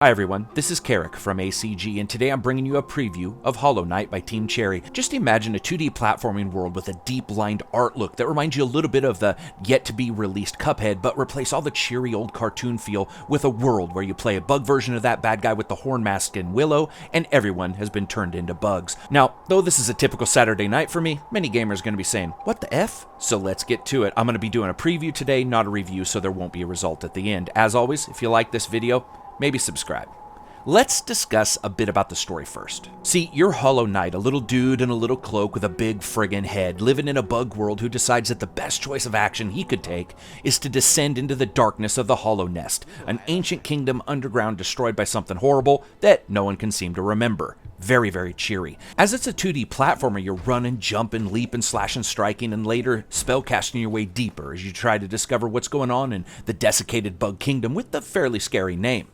Hi everyone, this is Karak from ACG, and today I'm bringing you a preview of Hollow Knight by Team Cherry. Just imagine a 2D platforming world with a deep-lined art look that reminds you a little bit of the yet-to-be-released Cuphead, but replace all the cheery old cartoon feel with a world where you play a bug version of that bad guy with the horn mask and Willow, and everyone has been turned into bugs. Now, though this is a typical Saturday night for me, many gamers are going to be saying, what the F? So let's get to it. I'm going to be doing a preview today, not a review, so there won't be a result at the end. As always, if you like this video, maybe subscribe. Let's discuss a bit about the story first. See, you're Hollow Knight, a little dude in a little cloak with a big friggin' head, living in a bug world who decides that the best choice of action he could take is to descend into the darkness of the Hollow Nest, an ancient kingdom underground destroyed by something horrible that no one can seem to remember. Very, very cheery. As it's a 2D platformer, you're running, jumping, leaping, slashing, striking, and later spellcasting your way deeper as you try to discover what's going on in the desiccated bug kingdom with the fairly scary name.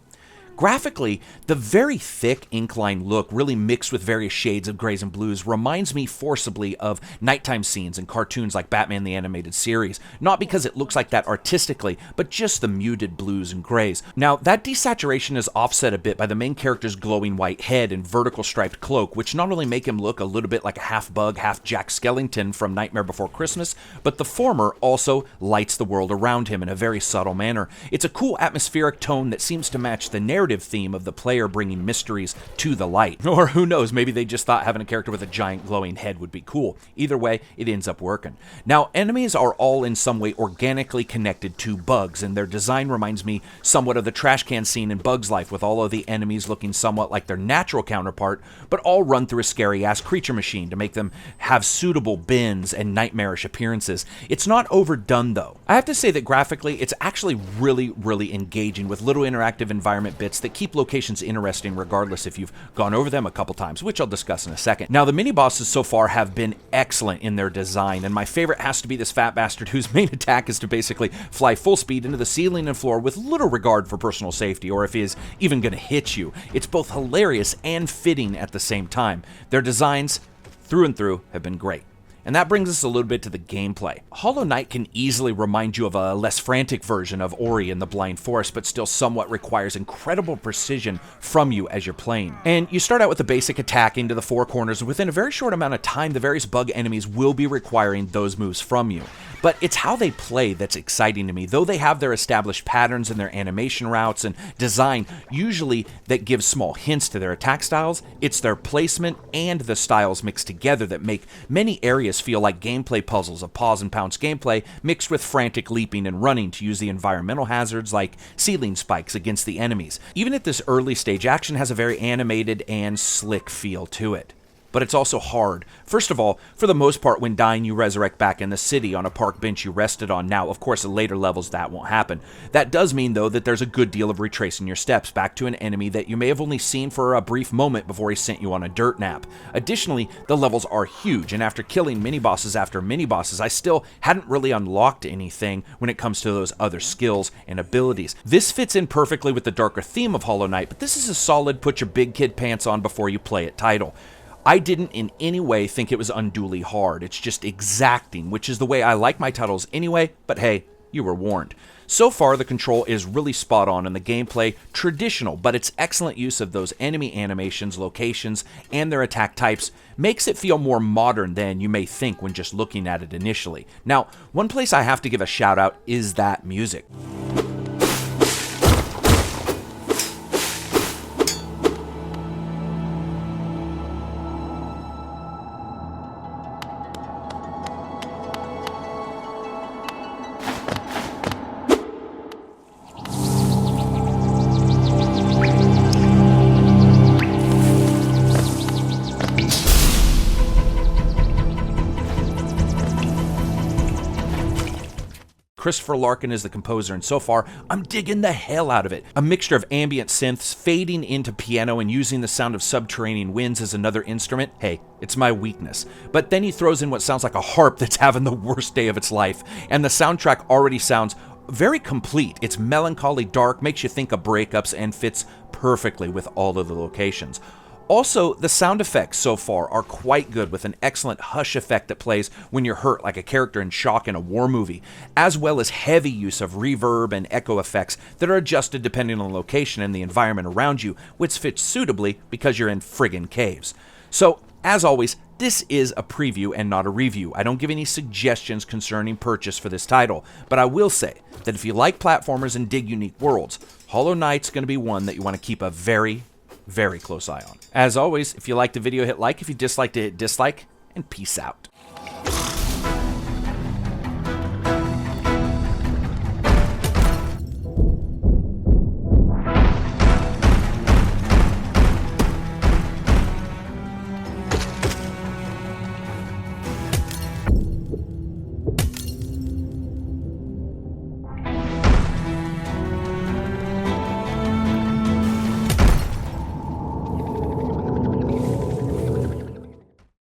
Graphically, the very thick ink-line look, really mixed with various shades of grays and blues, reminds me forcibly of nighttime scenes in cartoons like Batman the Animated Series. Not because it looks like that artistically, but just the muted blues and grays. Now, that desaturation is offset a bit by the main character's glowing white head and vertical striped cloak, which not only make him look a little bit like a half-bug, half-Jack Skellington from Nightmare Before Christmas, but the former also lights the world around him in a very subtle manner. It's a cool atmospheric tone that seems to match the narrative theme of the player bringing mysteries to the light. Or who knows, maybe they just thought having a character with a giant glowing head would be cool. Either way, it ends up working. Now, enemies are all in some way organically connected to bugs, and their design reminds me somewhat of the trash can scene in Bug's Life, with all of the enemies looking somewhat like their natural counterpart, but all run through a scary-ass creature machine to make them have suitable bends and nightmarish appearances. It's not overdone, though. I have to say that graphically, it's actually really engaging, with little interactive environment bits that keep locations interesting regardless if you've gone over them a couple times, which I'll discuss in a second. Now, the mini-bosses so far have been excellent in their design, and my favorite has to be this fat bastard whose main attack is to basically fly full speed into the ceiling and floor with little regard for personal safety, or if he is even going to hit you. It's both hilarious and fitting at the same time. Their designs, through and through, have been great. And that brings us a little bit to the gameplay. Hollow Knight can easily remind you of a less frantic version of Ori in the Blind Forest, but still somewhat requires incredible precision from you as you're playing. And you start out with the basic attack into the four corners, and within a very short amount of time, the various bug enemies will be requiring those moves from you. But it's how they play that's exciting to me. Though they have their established patterns and their animation routes and design, usually that gives small hints to their attack styles, it's their placement and the styles mixed together that make many areas feel like gameplay puzzles of pause and pounce gameplay mixed with frantic leaping and running to use the environmental hazards like ceiling spikes against the enemies. Even at this early stage, action has a very animated and slick feel to it. But it's also hard. First of all, for the most part, when dying, you resurrect back in the city on a park bench you rested on. Now, of course, at later levels, that won't happen. That does mean, though, that there's a good deal of retracing your steps back to an enemy that you may have only seen for a brief moment before he sent you on a dirt nap. Additionally, the levels are huge, and after killing mini-bosses after mini-bosses, I still hadn't really unlocked anything when it comes to those other skills and abilities. This fits in perfectly with the darker theme of Hollow Knight, but this is a solid put your big kid pants on before you play it title. I didn't in any way think it was unduly hard. It's just exacting, which is the way I like my titles anyway, but hey, you were warned. So far, the control is really spot on and the gameplay traditional, but its excellent use of those enemy animations, locations, and their attack types makes it feel more modern than you may think when just looking at it initially. Now, one place I have to give a shout out is that music. Christopher Larkin is the composer, and so far, I'm digging the hell out of it. A mixture of ambient synths, fading into piano, and using the sound of subterranean winds as another instrument. Hey, it's my weakness. But then he throws in what sounds like a harp that's having the worst day of its life, and the soundtrack already sounds very complete. It's melancholy dark, makes you think of breakups, and fits perfectly with all of the locations. Also, the sound effects so far are quite good, with an excellent hush effect that plays when you're hurt like a character in shock in a war movie, as well as heavy use of reverb and echo effects that are adjusted depending on the location and the environment around you, which fits suitably because you're in friggin' caves. So, as always, this is a preview and not a review. I don't give any suggestions concerning purchase for this title, but I will say that if you like platformers and dig unique worlds, Hollow Knight's going to be one that you want to keep a very close eye on. As always, if you liked the video, hit like. If you disliked it, hit dislike, and peace out.